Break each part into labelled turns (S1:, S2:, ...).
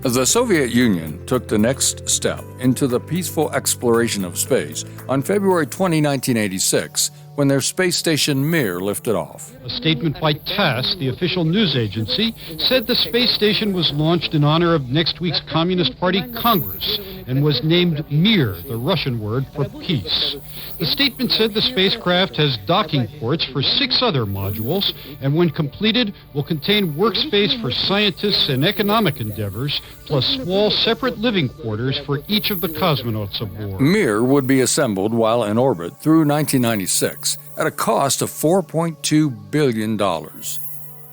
S1: The Soviet Union took the next step into the peaceful exploration of space on February 20, 1986, when their space station Mir lifted off.
S2: A statement by TASS, the official news agency, said the space station was launched in honor of next week's Communist Party Congress and was named Mir, the Russian word for peace. The statement said the spacecraft has docking ports for 6 other modules and when completed will contain workspace for scientists and economic endeavors, plus small separate living quarters for each of the cosmonauts aboard.
S1: Mir would be assembled while in orbit through 1996 at a cost of $4.2 billion.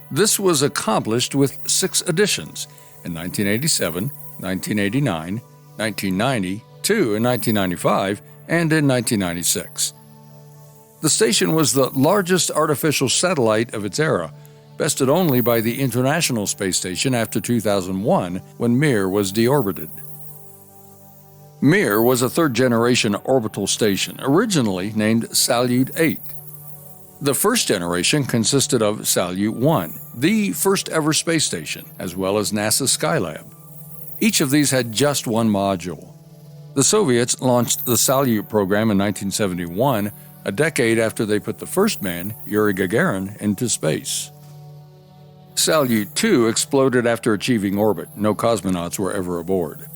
S1: This was accomplished with 6 additions in 1987, 1989, 1990, 2 in 1995, and in 1996. The station was the largest artificial satellite of its era, bested only by the International Space Station after 2001, when Mir was deorbited. Mir was a third-generation orbital station, originally named Salyut 8. The first generation consisted of Salyut 1, the first-ever space station, as well as NASA Skylab. Each of these had just one module. The Soviets launched the Salyut program in 1971, a decade after they put the first man, Yuri Gagarin, into space. Salyut 2 exploded after achieving orbit. No cosmonauts were ever aboard.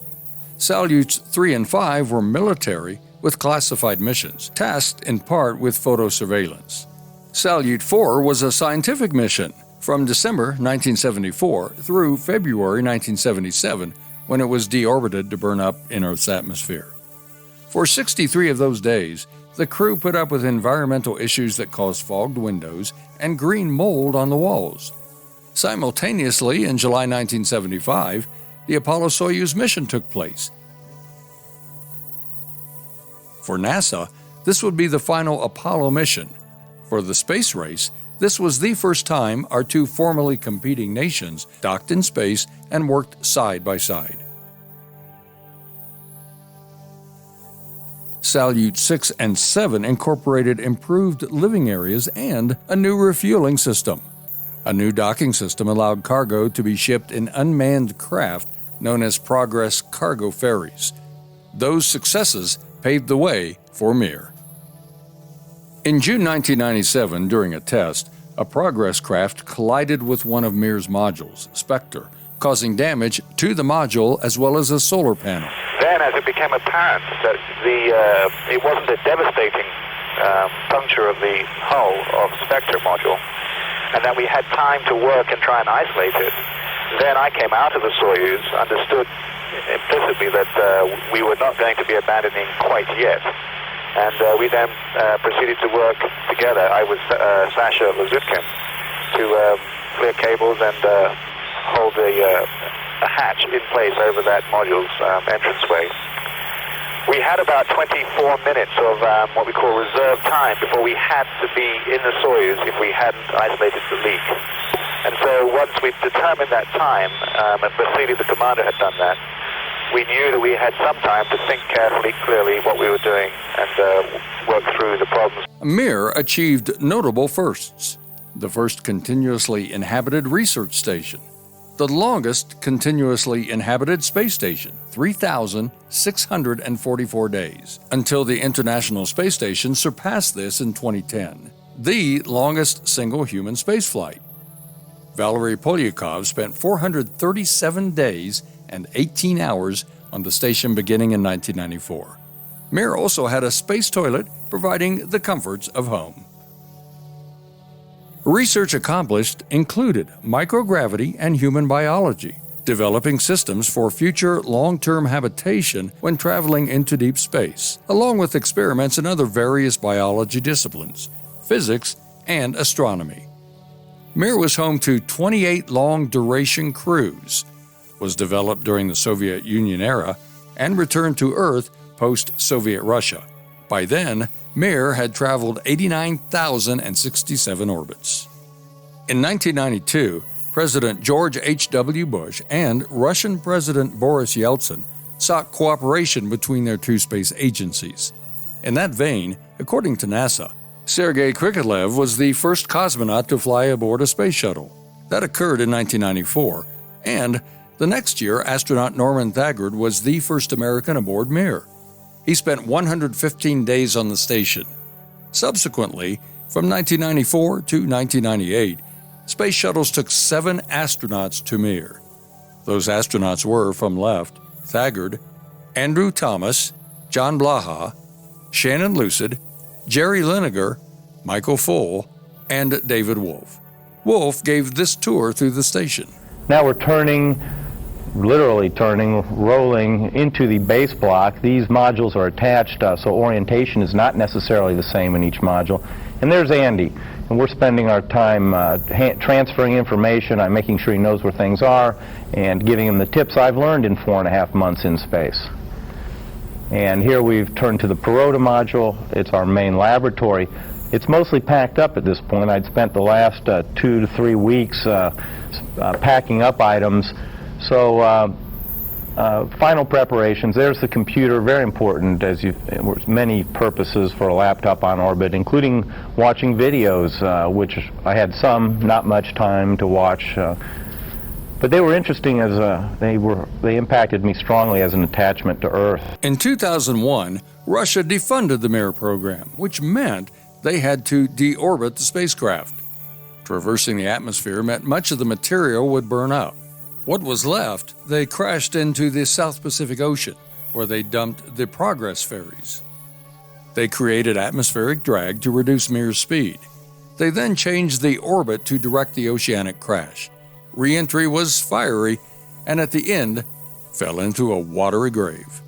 S1: Salyuts 3 and 5 were military with classified missions, tasked in part with photo surveillance. Salyut 4 was a scientific mission from December 1974 through February 1977, when it was deorbited to burn up in Earth's atmosphere. For 63 of those days, the crew put up with environmental issues that caused fogged windows and green mold on the walls. Simultaneously, in July 1975, the Apollo-Soyuz mission took place. For NASA, this would be the final Apollo mission. For the space race, this was the first time our 2 formerly competing nations docked in space and worked side by side. Salyut 6 and 7 incorporated improved living areas and a new refueling system. A new docking system allowed cargo to be shipped in unmanned craft known as Progress cargo ferries. Those successes paved the way for Mir. In June 1997, during a test, a Progress craft collided with one of Mir's modules, Spectre, causing damage to the module as well as a solar panel.
S3: Then, as it became apparent that it wasn't a devastating puncture of the hull of Spectre module, and that we had time to work and try and isolate it, then I came out of the Soyuz, understood implicitly that we were not going to be abandoning quite yet. And we then proceeded to work together. I was Sasha Lazutkin to clear cables and hold a hatch in place over that module's entranceway. We had about 24 minutes of what we call reserve time before we had to be in the Soyuz if we hadn't isolated the leak. And so once we determined that time, and Vasily, the commander, had done that, we knew that we had some time to think carefully, clearly what we were doing and work through the problems.
S1: Mir achieved notable firsts. The first continuously inhabited research station. The longest continuously inhabited space station, 3,644 days, until the International Space Station surpassed this in 2010. The longest single human spaceflight. Valery Polyakov spent 437 days and 18 hours on the station beginning in 1994. Mir also had a space toilet, providing the comforts of home. Research accomplished included microgravity and human biology, developing systems for future long-term habitation when traveling into deep space, along with experiments in other various biology disciplines, physics, and astronomy. Mir was home to 28 long-duration crews, was developed during the Soviet Union era, and returned to Earth post-Soviet Russia. By then, Mir had traveled 89,067 orbits. In 1992, President George H.W. Bush and Russian President Boris Yeltsin sought cooperation between their 2 space agencies. In that vein, according to NASA, Sergei Krikalev was the first cosmonaut to fly aboard a space shuttle. That occurred in 1994, and The next year, astronaut Norman Thagard was the first American aboard Mir. He spent 115 days on the station. Subsequently, from 1994 to 1998, space shuttles took 7 astronauts to Mir. Those astronauts were, from left, Thagard, Andrew Thomas, John Blaha, Shannon Lucid, Jerry Linegar, Michael Full, and David Wolf. Wolf gave this tour through the station.
S4: Now we're literally turning, rolling into the base block. These modules are attached, so orientation is not necessarily the same in each module. And there's Andy, and we're spending our time transferring information. I'm making sure he knows where things are and giving him the tips I've learned in 4.5 months in space. And here we've turned to the Perota module. It's our main laboratory. It's mostly packed up at this point. I'd spent the last 2 to 3 weeks packing up items. So final preparations. There's the computer, very important as many purposes for a laptop on orbit, including watching videos, which I had some, not much time to watch. But they were interesting as they impacted me strongly as an attachment to Earth.
S1: In 2001, Russia defunded the Mir program, which meant they had to deorbit the spacecraft. Traversing the atmosphere meant much of the material would burn out. What was left, they crashed into the South Pacific Ocean, where they dumped the Progress ferries. They created atmospheric drag to reduce Mir's speed. They then changed the orbit to direct the oceanic crash. Re-entry was fiery, and at the end, fell into a watery grave.